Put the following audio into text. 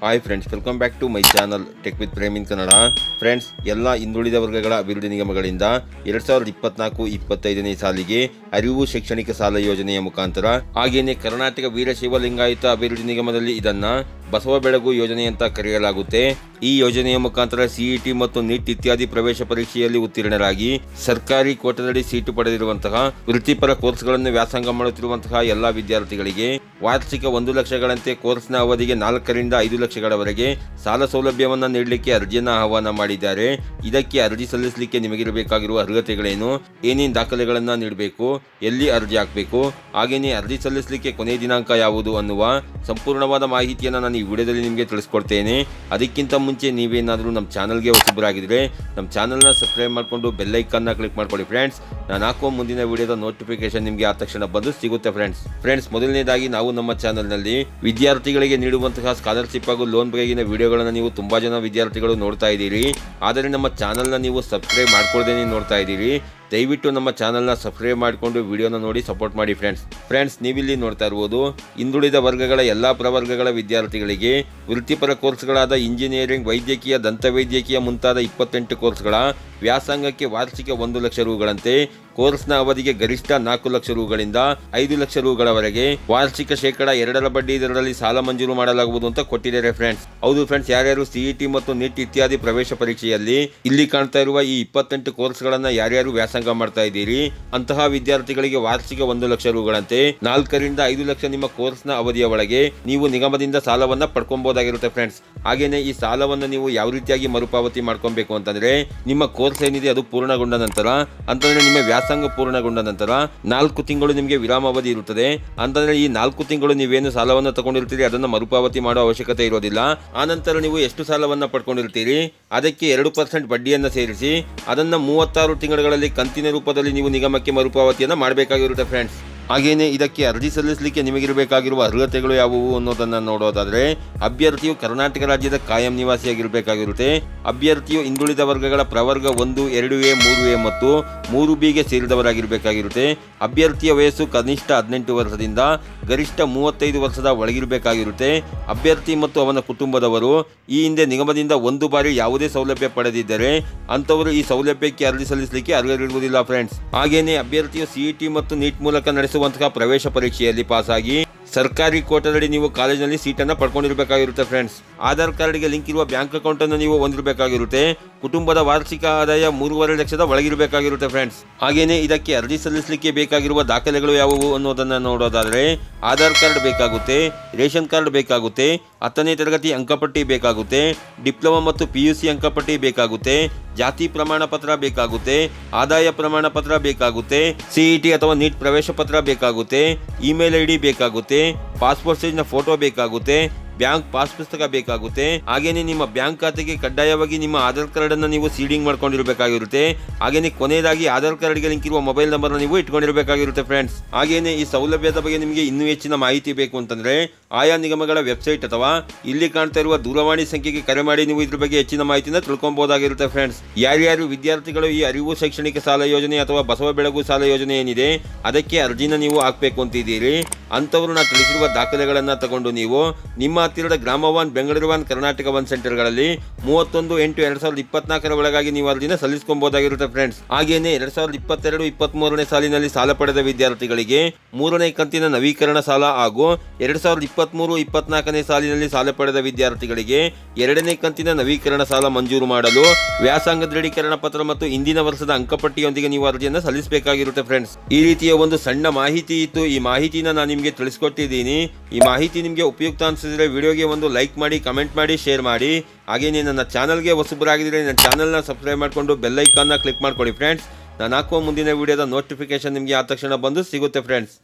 Hi friends, welcome back to my channel tech with Prem in Kannada. Friends, ಎಲ್ಲ ಹಿಂದುಳಿದ ವರ್ಗಗಳ ಅಭಿವೃದ್ಧಿ ನಿಗಮಗಳಿಂದ 2024-25ನೇ ಸಾಲಿಗೆ ಅರಿವು ಶೈಕ್ಷಣಿಕ ಸಾಲ ಯೋಜನೆಯ ಮುಖಾಂತರ ಹಾಗೆಯೇ ಕರ್ನಾಟಕ ವೀರಶೈವ ಲಿಂಗಾಯತ ಅಭಿವೃದ್ಧಿ ನಿಗಮದಲ್ಲಿ ಇದನ್ನ ಬಸವ ಬೆಳಗು ಯೋಜನೆ ಅಂತ ಕರೆಯಲಾಗುತ್ತೆ. ಈ ಯೋಜನೆಯ ಮುಖಾಂತರ ಸಿಇಟಿ ಮತ್ತು ನೀಟ್ ಇತ್ಯಾದಿ ಪ್ರವೇಶ ಪರೀಕ್ಷೆಯಲ್ಲಿ ಉತ್ತೀರ್ಣರಾಗಿ ಸರ್ಕಾರಿ ಕೋಟಾದಡಿ ಸೀಟು ಪಡೆದಿರುವಂತಹ ವೃತ್ತಿಪರ ಕೋರ್ಸ್ಗಳನ್ನು ವ್ಯಾಸಂಗ ಮಾಡುತ್ತಿರುವಂತಹ ಎಲ್ಲಾ ವಿದ್ಯಾರ್ಥಿಗಳಿಗೆ ವಾರ್ಷಿಕ 1 ಲಕ್ಷಗಳಂತೆ ಕೋರ್ಸ್ನ ಅವಧಿಗೆ 4 ರಿಂದ 5 ಲಕ್ಷಗಳವರೆಗೆ ಸಾಲ ಸೌಲಭ್ಯವನ್ನು ನೀಡಲಿಕ್ಕೆ ಅರ್ಜಿಯನ್ನು ಆಹ್ವಾನ ಮಾಡಿದ್ದಾರೆ. ಇದಕ್ಕೆ ಅರ್ಜಿ ಸಲ್ಲಿಸಲಿಕ್ಕೆ ನಿಮಗಿರಬೇಕಾಗಿರುವ ಅರ್ಹತೆಗಳೇನು, ಏನೇನು ದಾಖಲೆಗಳನ್ನು ನೀಡಬೇಕು, ಎಲ್ಲಿ ಅರ್ಜಿ ಹಾಕಬೇಕು, ಹಾಗೆಯೇ ಅರ್ಜಿ ಸಲ್ಲಿಸಲಿಕ್ಕೆ ಕೊನೆಯ ದಿನಾಂಕ ಯಾವುದು ಅನ್ನುವ ಸಂಪೂರ್ಣವಾದ ಮಾಹಿತಿಯನ್ನು ನಾನು ಈ ವಿಡಿಯೋದಲ್ಲಿ ನಿಮಗೆ ತಿಳಿಸ್ಕೊಡ್ತೇನೆ. ಅದಕ್ಕಿಂತ ಮುಂಚೆ ನೀವೇನಾದರೂ ನಮ್ಮ ಚಾನಲ್ಗೆ ಹೊಸಬರಾಗಿದ್ದರೆ ನಮ್ಮ ಚಾನಲ್ನ ಸಬ್ಸ್ಕ್ರೈಬ್ ಮಾಡಿಕೊಂಡು ಬೆಲ್ ಐಕಾನ್ನ ಕ್ಲಿಕ್ ಮಾಡ್ಕೊಳ್ಳಿ ಫ್ರೆಂಡ್ಸ್. ನಾನು ಹಾಕುವ ಮುಂದಿನ ವಿಡಿಯೋದ ನೋಟಿಫಿಕೇಶನ್ ನಿಮಗೆ ಆ ತಕ್ಷಣ ಬಂದು ಸಿಗುತ್ತೆ ಫ್ರೆಂಡ್ಸ್. ಮೊದಲನೇದಾಗಿ ನಾವು ನಮ್ಮ ಚಾನಲ್ನಲ್ಲಿ ವಿದ್ಯಾರ್ಥಿಗಳಿಗೆ ನೀಡುವಂತಹ ಸ್ಕಾಲರ್ಶಿಪ್ ಹಾಗೂ ಲೋನ್ ಬಗೆಗಿನ ವಿಡಿಯೋಗಳನ್ನು ನೀವು ತುಂಬಾ ಜನ ವಿದ್ಯಾರ್ಥಿಗಳು ನೋಡ್ತಾ ಇದ್ದೀರಿ. ಆದರೆ ನಮ್ಮ ಚಾನಲ್ನ ನೀವು ಸಬ್ಸ್ಕ್ರೈಬ್ ಮಾಡ್ಕೊಳ್ಳದೇನೆ ನೋಡ್ತಾ ಇದ್ದೀರಿ. ದಯವಿಟ್ಟು ನಮ್ಮ ಚಾನಲ್ನ ಸಬ್ಸ್ಕ್ರೈಬ್ ಮಾಡಿಕೊಂಡು ವಿಡಿಯೋನ ನೋಡಿ ಸಪೋರ್ಟ್ ಮಾಡಿ ಫ್ರೆಂಡ್ಸ್. ನೀವಿಲ್ಲಿ ನೋಡ್ತಾ ಇರುವುದು ಹಿಂದುಳಿದ ವರ್ಗಗಳ ಎಲ್ಲಾ ಪ್ರವರ್ಗಗಳ ವಿದ್ಯಾರ್ಥಿಗಳಿಗೆ ವೃತ್ತಿಪರ ಕೋರ್ಸ್ಗಳಾದ ಇಂಜಿನಿಯರಿಂಗ್, ವೈದ್ಯಕೀಯ, ದಂತವೈದ್ಯಕೀಯ ಮುಂತಾದ 28 ಕೋರ್ಸ್ಗಳ ವ್ಯಾಸಂಗಕ್ಕೆ ವಾರ್ಷಿಕ 1 ಲಕ್ಷ ರೂಗಳಂತೆ, ಕೋರ್ಸ್ನ ಅವಧಿಗೆ ಗರಿಷ್ಠ 4 ಲಕ್ಷ ರೂಗಳಿಂದ 5 ಲಕ್ಷ ರೂಗಳವರೆಗೆ ವಾರ್ಷಿಕ ಶೇಕಡ 2 ಬಡ್ಡಿ ದರದಲ್ಲಿ ಸಾಲ ಮಂಜೂರು ಮಾಡಲಾಗುವುದು ಅಂತ ಕೊಟ್ಟಿದ್ದಾರೆ ಫ್ರೆಂಡ್ಸ್. ಹೌದು ಫ್ರೆಂಡ್ಸ್, ಯಾರ್ಯಾರು ಸಿಇಟಿ ಮತ್ತು ನೀಟ್ ಇತ್ಯಾದಿ ಪ್ರವೇಶ ಪರೀಕ್ಷೆಯಲ್ಲಿ ಇಲ್ಲಿ ಕಾಣ್ತಾ ಇರುವ ಈ 28 ಕೋರ್ಸ್ಗಳನ್ನ ಯಾರ್ಯಾರು ವ್ಯಾಸಂಗ ಮಾಡ್ತಾ ಇದ್ದೀರಿ ಅಂತಹ ವಿದ್ಯಾರ್ಥಿಗಳಿಗೆ ವಾರ್ಷಿಕ 1 ಲಕ್ಷ ರೂಗಳಂತೆ 4 ರಿಂದ 5 ಲಕ್ಷ ನಿಮ್ಮ ಕೋರ್ಸ್ನ ಅವಧಿಯ ಒಳಗೆ ನೀವು ನಿಗಮದಿಂದ ಸಾಲವನ್ನ ಪಡ್ಕೊಬಹುದಾಗಿರುತ್ತೆ ಫ್ರೆಂಡ್ಸ್. ಹಾಗೇನೆ ಈ ಸಾಲವನ್ನು ನೀವು ಯಾವ ರೀತಿಯಾಗಿ ಮರುಪಾವತಿ ಮಾಡ್ಕೊಬೇಕು ಅಂತಂದ್ರೆ, ನಿಮ್ಮ ಕೋರ್ಸ್ ಏನಿದೆ ಅದು ಪೂರ್ಣಗೊಂಡ ನಂತರ ಅಂತಂದ್ರೆ ನಿಮ್ಮ ವ್ಯಾಸಂಗ ಪೂರ್ಣಗೊಂಡ ನಂತರ 4 ತಿಂಗಳು ನಿಮಗೆ ವಿರಾಮಾವಧಿ ಇರುತ್ತದೆ. ಅಂತಂದ್ರೆ ಈ 4 ತಿಂಗಳು ನೀವೇನು ಸಾಲವನ್ನು ತಗೊಂಡಿರ್ತೀರಿ ಅದನ್ನ ಮರುಪಾವತಿ ಮಾಡೋ ಅವಶ್ಯಕತೆ ಇರೋದಿಲ್ಲ. ಆನಂತರ ನೀವು ಎಷ್ಟು ಸಾಲವನ್ನ ಪಡ್ಕೊಂಡಿರ್ತೀರಿ ಅದಕ್ಕೆ 2% ಬಡ್ಡಿಯನ್ನು ಸೇರಿಸಿ ಅದನ್ನ 36 ತಿಂಗಳುಗಳಲ್ಲಿ ಕಂತಿನ ರೂಪದಲ್ಲಿ ನೀವು ನಿಗಮಕ್ಕೆ ಮರುಪಾವತಿಯನ್ನ ಮಾಡಬೇಕಾಗಿರುತ್ತೆ ಫ್ರೆಂಡ್ಸ್. ಹಾಗೇನೆ ಇದಕ್ಕೆ ಅರ್ಜಿ ಸಲ್ಲಿಸಲಿಕ್ಕೆ ನಿಮಗಿರಬೇಕಾಗಿರುವ ಅರ್ಹತೆಗಳು ಯಾವುವು ಅನ್ನೋದನ್ನ ನೋಡೋದಾದ್ರೆ, ಅಭ್ಯರ್ಥಿಯು ಕರ್ನಾಟಕ ರಾಜ್ಯದ ಕಾಯಂ ನಿವಾಸಿಯಾಗಿರಬೇಕಾಗಿರುತ್ತೆ. ಅಭ್ಯರ್ಥಿಯು ಹಿಂದುಳಿದ ವರ್ಗಗಳ ಪ್ರವರ್ಗ 1, 2A, 3A ಮತ್ತು 3Bಗೆ ಸೇರಿದವರಾಗಿರಬೇಕಾಗಿರುತ್ತೆ. ಅಭ್ಯರ್ಥಿಯ ವಯಸ್ಸು ಕನಿಷ್ಠ 18 ವರ್ಷದಿಂದ ಗರಿಷ್ಠ 35 ವರ್ಷದ ಒಳಗಿರಬೇಕಾಗಿರುತ್ತೆ. ಅಭ್ಯರ್ಥಿ ಮತ್ತು ಅವನ ಕುಟುಂಬದವರು ಈ ಹಿಂದೆ ನಿಗಮದಿಂದ 1 ಬಾರಿ ಯಾವುದೇ ಸೌಲಭ್ಯ ಪಡೆದಿದ್ದರೆ ಅಂತವರು ಈ ಸೌಲಭ್ಯಕ್ಕೆ ಅರ್ಜಿ ಸಲ್ಲಿಸಲಿಕ್ಕೆ ಅರ್ಹರಿರುವುದಿಲ್ಲ ಫ್ರೆಂಡ್ಸ್. ಹಾಗೇನೆ ಅಭ್ಯರ್ಥಿಯು ಸಿಇಟಿ ಮತ್ತು ನೀಟ್ ಮೂಲಕ ನಡೆಸುವಂತಹ ಪ್ರವೇಶ ಪರೀಕ್ಷೆಯಲ್ಲಿ ಪಾಸ್ ಆಗಿ ಸರ್ಕಾರಿ ಕೋಟಾದಡಿ ನೀವು ಕಾಲೇಜಿನಲ್ಲಿ ಸೀಟನ್ನು ಪಡ್ಕೊಂಡಿರಬೇಕಾಗಿರುತ್ತೆ ಫ್ರೆಂಡ್ಸ್. ಆಧಾರ್ ಕಾರ್ಡ್ಗೆ ಲಿಂಕ್ ಇರುವ ಬ್ಯಾಂಕ್ ಅಕೌಂಟ್ ಅನ್ನು ನೀವು ಹೊಂದಿರಬೇಕಾಗಿರುತ್ತೆ. ಕುಟುಂಬದ ವಾರ್ಷಿಕ ಆದಾಯ 3.5 ಲಕ್ಷದ ಒಳಗಿರಬೇಕಾಗಿರುತ್ತೆ ಫ್ರೆಂಡ್ಸ್. ಹಾಗೇನೆ ಇದಕ್ಕೆ ಅರ್ಜಿ ಸಲ್ಲಿಸಲಿಕ್ಕೆ ಬೇಕಾಗಿರುವ ದಾಖಲೆಗಳು ಯಾವುವು ಅನ್ನೋದನ್ನ ನೋಡೋದಾದ್ರೆ, ಆಧಾರ್ ಕಾರ್ಡ್ ಬೇಕಾಗುತ್ತೆ, ರೇಷನ್ ಕಾರ್ಡ್ ಬೇಕಾಗುತ್ತೆ, 10ನೇ ತರಗತಿ ಅಂಕಪಟ್ಟಿ ಬೇಕಾಗುತ್ತೆ, ಡಿಪ್ಲೊಮಾ ಮತ್ತು PUC ಅಂಕಪಟ್ಟಿ ಬೇಕಾಗುತ್ತೆ, ಜಾತಿ ಪ್ರಮಾಣ ಪತ್ರ ಬೇಕಾಗುತ್ತೆ, ಆದಾಯ ಪ್ರಮಾಣ ಪತ್ರ ಬೇಕಾಗುತ್ತೆ, ಸಿಇಟಿ ಅಥವಾ ನೀಟ್ ಪ್ರವೇಶ ಪತ್ರ ಬೇಕಾಗುತ್ತೆ, ಇಮೇಲ್ ID ಬೇಕಾಗುತ್ತೆ, ಪಾಸ್ಪೋರ್ಟ್ ಸೈಜ್ನ ಫೋಟೋ ಬೇಕಾಗುತ್ತೆ, ಬ್ಯಾಂಕ್ ಪಾಸ್ ಪುಸ್ತಕ ಬೇಕಾಗುತ್ತೆ. ಹಾಗೇನೆ ನಿಮ್ಮ ಬ್ಯಾಂಕ್ ಖಾತೆಗೆ ಕಡ್ಡಾಯವಾಗಿ ನಿಮ್ಮ ಆಧಾರ್ ಕಾರ್ಡ್ ಅನ್ನು ನೀವು ಸೀಡಿಂಗ್ ಮಾಡ್ಕೊಂಡಿರಬೇಕಾಗಿರುತ್ತೆ. ಹಾಗೇನೆ ಕೊನೆಯದಾಗಿ ಆಧಾರ್ ಕಾರ್ಡ್ಗೆ ಲಿಂಕ್ ಇರುವ ಮೊಬೈಲ್ ನಂಬರ್ ನೀವು ಇಟ್ಕೊಂಡಿರಬೇಕಾಗಿರುತ್ತೆ ಫ್ರೆಂಡ್ಸ್. ಹಾಗೇನೆ ಈ ಸೌಲಭ್ಯದ ಬಗ್ಗೆ ನಿಮಗೆ ಇನ್ನೂ ಹೆಚ್ಚಿನ ಮಾಹಿತಿ ಬೇಕು ಅಂತಂದ್ರೆ ಆಯಾ ನಿಗಮಗಳ ವೆಬ್ಸೈಟ್ ಅಥವಾ ಇಲ್ಲಿ ಕಾಣ್ತಾ ಇರುವ ದೂರವಾಣಿ ಸಂಖ್ಯೆಗೆ ಕರೆ ಮಾಡಿ ನೀವು ಇದ್ರ ಬಗ್ಗೆ ಹೆಚ್ಚಿನ ಮಾಹಿತಿನ ತಿಳ್ಕೊಬಹುದಾಗಿರುತ್ತೆ ಫ್ರೆಂಡ್ಸ್. ಯಾರ್ಯಾರು ವಿದ್ಯಾರ್ಥಿಗಳು ಈ ಅರಿವು ಶೈಕ್ಷಣಿಕ ಸಾಲ ಯೋಜನೆ ಅಥವಾ ಬಸವ ಬೆಳಗು ಸಾಲ ಯೋಜನೆ ಏನಿದೆ ಅದಕ್ಕೆ ಅರ್ಜಿನ ನೀವು ಹಾಕಬೇಕು ಅಂತಿದ್ದೀರಿ ಅಂತವರು ನಾನು ತಿಳಿಸಿರುವ ದಾಖಲೆಗಳನ್ನ ತಗೊಂಡು ನೀವು ನಿಮ್ಮ ಹತ್ತಿರದ ಗ್ರಾಮ 1, ಬೆಂಗಳೂರು 1, ಕರ್ನಾಟಕ 1 ಸೆಂಟರ್ಗಳಲ್ಲಿ 31/8/2024 ಒಳಗಾಗಿ ನೀವು ಅರ್ಜಿನ ಸಲ್ಲಿಸಬಹುದಾಗಿರುತ್ತೆ ಫ್ರೆಂಡ್ಸ್. ಹಾಗೇನೆ 2022-23ನೇ ಸಾಲಿನಲ್ಲಿ ಸಾಲ ಪಡೆದ ವಿದ್ಯಾರ್ಥಿಗಳಿಗೆ 3ನೇ ಕಂತಿನ ನವೀಕರಣ ಸಾಲ ಹಾಗೂ 2023-24ನೇ ಸಾಲಿನಲ್ಲಿ ಸಾಲ ಪಡೆದ ವಿದ್ಯಾರ್ಥಿಗಳಿಗೆ 2ನೇ ಕಂತಿನ ನವೀಕರಣ ಸಾಲ ಮಂಜೂರು ಮಾಡಲು ವ್ಯಾಸಂಗ ದೃಢೀಕರಣ ಪತ್ರ ಮತ್ತು ಇಂದಿನ ವರ್ಷದ ಅಂಕಪಟ್ಟಿಯೊಂದಿಗೆ ನೀವು ಅರ್ಜಿಯನ್ನು ಸಲ್ಲಿಸಬೇಕಾಗಿರುತ್ತೆ ಫ್ರೆಂಡ್ಸ್. ಈ ರೀತಿಯ ಒಂದು ಸಣ್ಣ ಮಾಹಿತಿ ಇತ್ತು. ಈ ಮಾಹಿತಿನ ನಾನು ನಿಮಗೆ ತಿಳಿಸ್ಕೊಟ್ಟಿದ್ದೀನಿ. ಈ ಮಾಹಿತಿ ನಿಮಗೆ ಉಪಯುಕ್ತ ಅನಿಸಿದ್ರೆ ವಿಡಿಯೋಗೆ ಒಂದು ಲೈಕ್ ಮಾಡಿ, ಕಮೆಂಟ್ ಮಾಡಿ, ಶೇರ್ ಮಾಡಿ. ಹಾಗೆಯೇ ನನ್ನ ಚಾನಲ್ಗೆ ಹೊಸಬರಾಗಿದ್ದರೆ ನನ್ನ ಚಾನಲ್ನ ಸಬ್ಸ್ಕ್ರೈಬ್ ಮಾಡಿಕೊಂಡು ಬೆಲ್ ಐಕಾನ್ನ ಕ್ಲಿಕ್ ಮಾಡ್ಕೊಳ್ಳಿ ಫ್ರೆಂಡ್ಸ್. ನಾನು ಹಾಕುವ ಮುಂದಿನ ವಿಡಿಯೋದ ನೋಟಿಫಿಕೇಶನ್ ನಿಮಗೆ ಆ ತಕ್ಷಣ ಬಂದು ಸಿಗುತ್ತೆ ಫ್ರೆಂಡ್ಸ್.